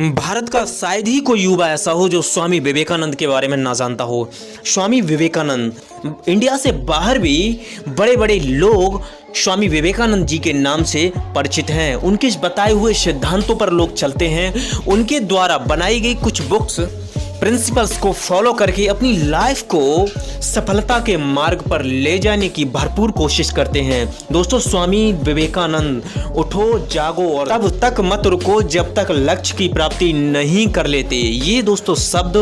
भारत का शायद ही कोई युवा ऐसा हो जो स्वामी विवेकानंद के बारे में ना जानता हो। स्वामी विवेकानंद इंडिया से बाहर भी बड़े बड़े लोग स्वामी विवेकानंद जी के नाम से परिचित हैं। उनके बताए हुए सिद्धांतों पर लोग चलते हैं। उनके द्वारा बनाई गई कुछ बुक्स प्रिंसिपल्स को फॉलो करके अपनी लाइफ को सफलता के मार्ग पर ले जाने की भरपूर कोशिश करते हैं। दोस्तों, स्वामी विवेकानंद उठो जागो और तब तक मत रुको जब तक लक्ष्य की प्राप्ति नहीं कर लेते। ये दोस्तों शब्द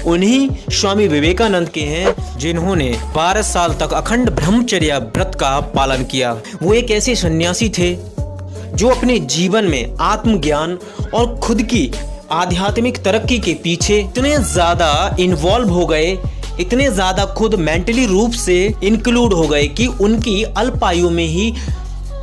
उन्हीं स्वामी विवेकानंद के हैं जिन्होंने 12 साल तक अखंड ब्रह्मचर्य व्रत का पालन किया। वो एक ऐसे सन्यासी थे जो अपने जीवन में आत्मज्ञान और खुद की आध्यात्मिक तरक्की के पीछे इतने ज्यादा इन्वॉल्व हो गए, इतने ज्यादा खुद मेंटली रूप से इंक्लूड हो गए कि उनकी अल्पायु में ही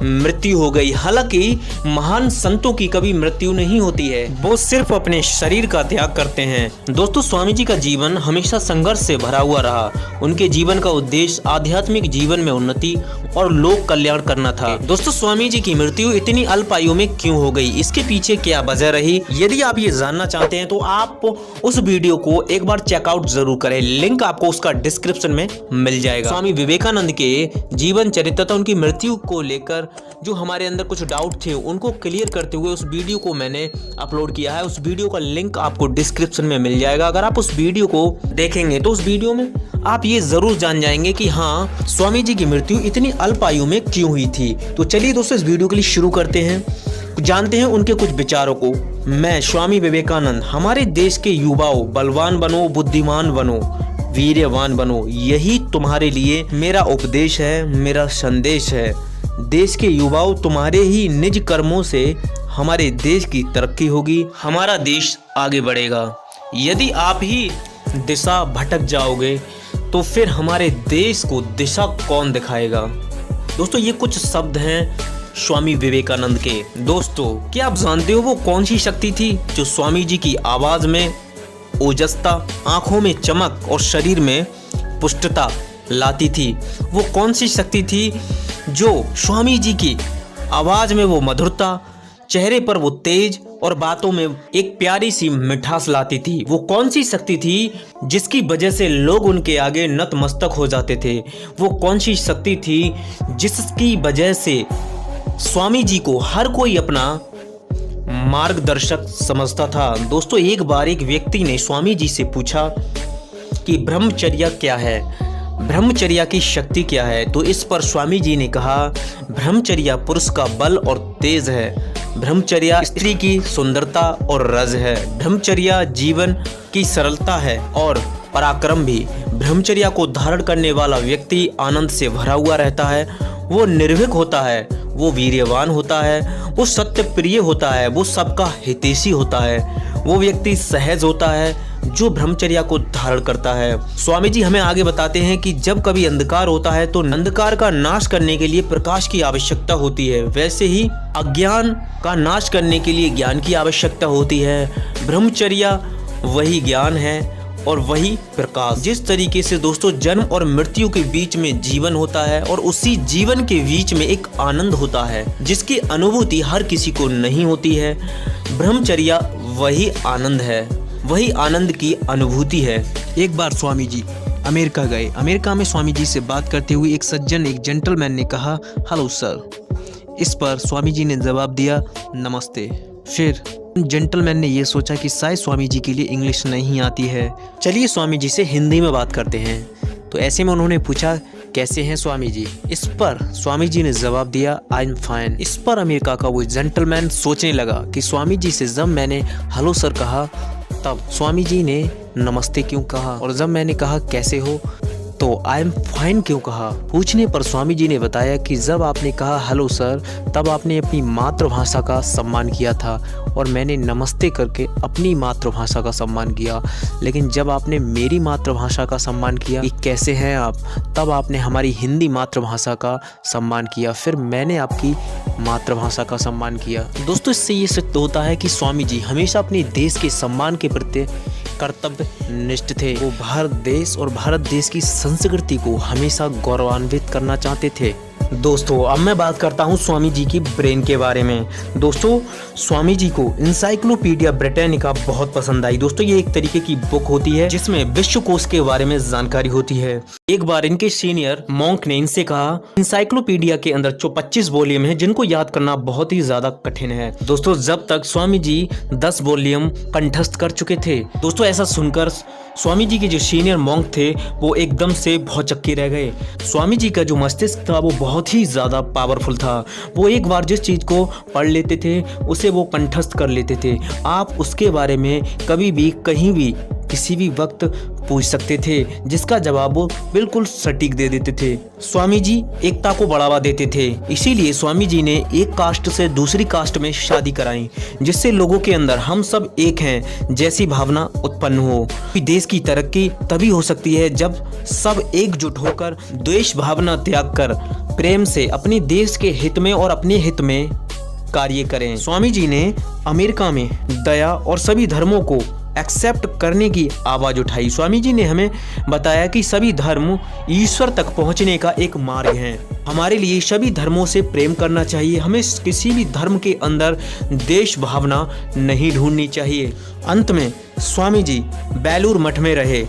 मृत्यु हो गई। हालांकि महान संतों की कभी मृत्यु नहीं होती है, वो सिर्फ अपने शरीर का त्याग करते हैं। दोस्तों, स्वामी जी का जीवन हमेशा संघर्ष से भरा हुआ रहा। उनके जीवन का उद्देश्य आध्यात्मिक जीवन में उन्नति और लोक कल्याण करना था। दोस्तों, स्वामी जी की मृत्यु इतनी अल्पायु में क्यों हो गई, इसके पीछे क्या वजह रही, यदि आप ये जानना चाहते हैं तो आप उस वीडियो को एक बार चेकआउट जरूर करें। लिंक आपको उसका डिस्क्रिप्शन में मिल जाएगा। स्वामी विवेकानंद के जीवन चरित्र तथा उनकी मृत्यु को लेकर जो हमारे अंदर कुछ डाउट थे उनको क्लियर करते हुए उस वीडियो को मैंने अपलोड किया है। उस वीडियो का लिंक आपको डिस्क्रिप्शन में मिल जाएगा। अगर आप उस वीडियो को देखेंगे तो उस वीडियो में आप ये जरूर जान जाएंगे कि हाँ, स्वामी जी की मृत्यु इतनी अल्पायु में क्यों हुई थी। तो चलिए दोस्तों, इस वीडियो के लिए शुरू करते हैं, जानते हैं उनके कुछ विचारों को। मैं स्वामी विवेकानंद हमारे देश के युवाओं, बलवान बनो, बुद्धिमान बनो, वीर्यवान बनो, यही तुम्हारे लिए मेरा उपदेश है, मेरा संदेश है। देश के युवाओं, तुम्हारे ही निज कर्मों से हमारे देश की तरक्की होगी, हमारा देश आगे बढ़ेगा। यदि आप ही दिशा भटक जाओगे तो फिर हमारे देश को दिशा कौन दिखाएगा। दोस्तों, ये कुछ शब्द हैं स्वामी विवेकानंद के। दोस्तों, क्या आप जानते हो वो कौन सी शक्ति थी जो स्वामी जी की आवाज में ओजस्ता, आंखों में चमक और शरीर में पुष्टता लाती थी? वो कौन सी शक्ति थी जो स्वामी जी की आवाज में वो मधुरता, चेहरे पर वो तेज और बातों में एक प्यारी सी मिठास लाती थी? वो कौन सी शक्ति थी जिसकी वजह से लोग उनके आगे नतमस्तक हो जाते थे? वो कौन सी शक्ति थी जिसकी वजह से स्वामी जी को हर कोई अपना मार्गदर्शक समझता था? दोस्तों, एक बार एक व्यक्ति ने स्वामी जी से पूछा कि ब्रह्मचर्य क्या है, ब्रह्मचर्या की शक्ति क्या है? तो इस पर स्वामी जी ने कहा, ब्रह्मचर्या पुरुष का बल और तेज है, ब्रह्मचर्या स्त्री की सुंदरता और रज है, ब्रह्मचर्या जीवन की सरलता है और पराक्रम भी। ब्रह्मचर्या को धारण करने वाला व्यक्ति आनंद से भरा हुआ रहता है, वो निर्भीक होता है, वो वीर्यवान होता है, वो सत्य प्रिय होता है, वो सबका हितैषी होता है, वो व्यक्ति सहज होता है जो ब्रह्मचर्या को धारण करता है। स्वामी जी हमें आगे बताते हैं कि जब कभी अंधकार होता है तो अंधकार का नाश करने के लिए प्रकाश की आवश्यकता होती है, वैसे ही अज्ञान का नाश करने के लिए ज्ञान की आवश्यकता होती है। ब्रह्मचर्या वही ज्ञान है और वही प्रकाश। जिस तरीके से दोस्तों जन्म और मृत्यु के बीच में जीवन होता है और उसी जीवन के बीच में एक आनंद होता है जिसकी अनुभूति हर किसी को नहीं होती है, ब्रह्मचर्या वही आनंद है, वही आनंद की अनुभूति है। एक बार स्वामी जी अमेरिका गए। अमेरिका में स्वामी जी से बात करते हुए एक सज्जन, एक जेंटलमैन ने कहा, हेलो सर। इस पर स्वामी जी ने जवाब दिया, नमस्ते। फिर जेंटलमैन ने यह सोचा कि शायद स्वामी जी के लिए इंग्लिश नहीं आती है, चलिए स्वामी जी से हिंदी में बात करते हैं। तो ऐसे में उन्होंने पूछा, कैसे हैं स्वामी जी? इस पर स्वामी जी ने जवाब दिया, आई एम फाइन। इस पर अमेरिका का वो जेंटलमैन सोचने लगा कि स्वामी जी से जब मैंने हेलो सर कहा तब स्वामी जी ने नमस्ते क्यों कहा, और जब मैंने कहा कैसे हो तो आई एम फाइन क्यों कहा। पूछने पर स्वामी जी ने बताया कि जब आपने कहा हेलो सर तब आपने अपनी मातृभाषा का सम्मान किया था और मैंने नमस्ते करके अपनी मातृभाषा का सम्मान किया, लेकिन जब आपने मेरी मातृभाषा का सम्मान किया कि कैसे हैं आप, तब आपने हमारी हिंदी मातृभाषा का सम्मान किया, फिर मैंने आपकी मातृभाषा का सम्मान किया। दोस्तों, इससे ये सिद्ध होता है कि स्वामी जी हमेशा अपने देश के सम्मान के प्रति कर्तव्य निष्ठ थे। वो भारत देश और भारत देश की संस्कृति को हमेशा गौरवान्वित करना चाहते थे। दोस्तों अब मैं बात करता हूँ स्वामी जी की ब्रेन के बारे में। दोस्तों स्वामी जी को इंसाइक्लोपीडिया ब्रिटानिका बहुत पसंद आई। दोस्तों ये एक तरीके की बुक होती है जिसमें विश्वकोश के बारे में जानकारी होती है। एक बार इनके सीनियर मॉन्क ने इनसे कहा, इंसाइक्लोपीडिया के अंदर जो 25 वॉल्यूम है जिनको याद करना बहुत ही ज्यादा कठिन है। दोस्तों जब तक स्वामी जी 10 वॉल्यूम कंठस्थ कर चुके थे। दोस्तों ऐसा सुनकर स्वामी जी के जो सीनियर मॉन्क थे वो एकदम से भौचक्के रह गए। स्वामी जी का जो मस्तिष्क था वो बहुत ही ज़्यादा पावरफुल था। वो एक बार जिस चीज़ को पढ़ लेते थे उसे वो कंठस्थ कर लेते थे। आप उसके बारे में कभी भी कहीं भी किसी भी वक्त पूछ सकते थे, जिसका जवाब वो बिल्कुल सटीक दे देते थे। स्वामी जी एकता को बढ़ावा देते थे, इसीलिए स्वामी जी ने एक कास्ट से दूसरी कास्ट में शादी कराई, जिससे लोगों के अंदर हम सब एक हैं जैसी भावना उत्पन्न हो। देश की तरक्की तभी हो सकती है जब सब एकजुट होकर द्वेष भावना त्याग कर प्रेम से अपने देश के हित में और अपने हित में कार्य करें। स्वामी जी ने अमेरिका में दया और सभी धर्मों को एक्सेप्ट करने की आवाज़ उठाई। स्वामी जी ने हमें बताया कि सभी धर्म ईश्वर तक पहुंचने का एक मार्ग है। हमारे लिए सभी धर्मों से प्रेम करना चाहिए। हमें किसी भी धर्म के अंदर देश भावना नहीं ढूंढनी चाहिए। अंत में स्वामी जी बेलूर मठ में रहे।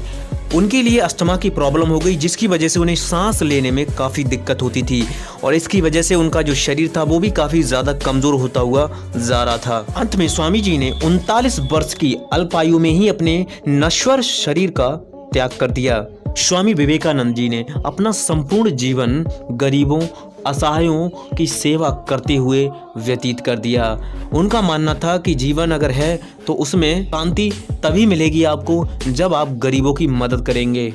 उनके लिए अस्थमा की प्रॉब्लम हो गई, जिसकी वजह से उन्हें सांस लेने में काफ़ी दिक्कत होती थी और इसकी वजह से उनका जो शरीर था वो भी काफ़ी ज़्यादा कमज़ोर होता हुआ जा रहा था। अंत में स्वामी जी ने 39 वर्ष की अल्पायु में ही अपने नश्वर शरीर का त्याग कर दिया। स्वामी विवेकानंद जी ने अपना संपूर्ण जीवन गरीबों असहायों की सेवा करते हुए व्यतीत कर दिया। उनका मानना था कि जीवन अगर है तो उसमें शांति तभी मिलेगी आपको जब आप गरीबों की मदद करेंगे,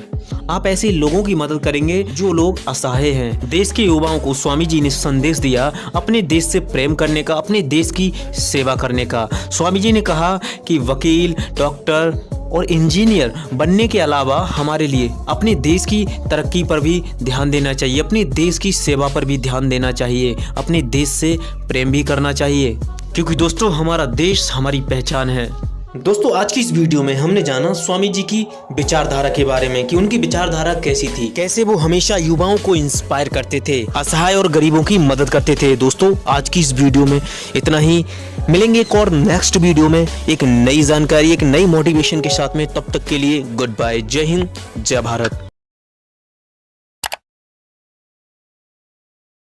आप ऐसे लोगों की मदद करेंगे जो लोग असहाय हैं। देश के युवाओं को स्वामी जी ने संदेश दिया अपने देश से प्रेम करने का, अपने देश की सेवा करने का। स्वामी जी ने कहा कि वकील, डॉक्टर और इंजीनियर बनने के अलावा हमारे लिए अपने देश की तरक्की पर भी ध्यान देना चाहिए, अपने देश की सेवा पर भी ध्यान देना चाहिए, अपने देश से प्रेम भी करना चाहिए, क्योंकि दोस्तों हमारा देश हमारी पहचान है। दोस्तों आज की इस वीडियो में हमने जाना स्वामी जी की विचारधारा के बारे में कि उनकी विचारधारा कैसी थी, कैसे वो हमेशा युवाओं को इंस्पायर करते थे, असहाय और गरीबों की मदद करते थे। दोस्तों आज की इस वीडियो में इतना ही। मिलेंगे एक और नेक्स्ट वीडियो में एक नई जानकारी, एक नई मोटिवेशन के साथ में। तब तक के लिए गुड बाय। जय हिंद, जय भारत।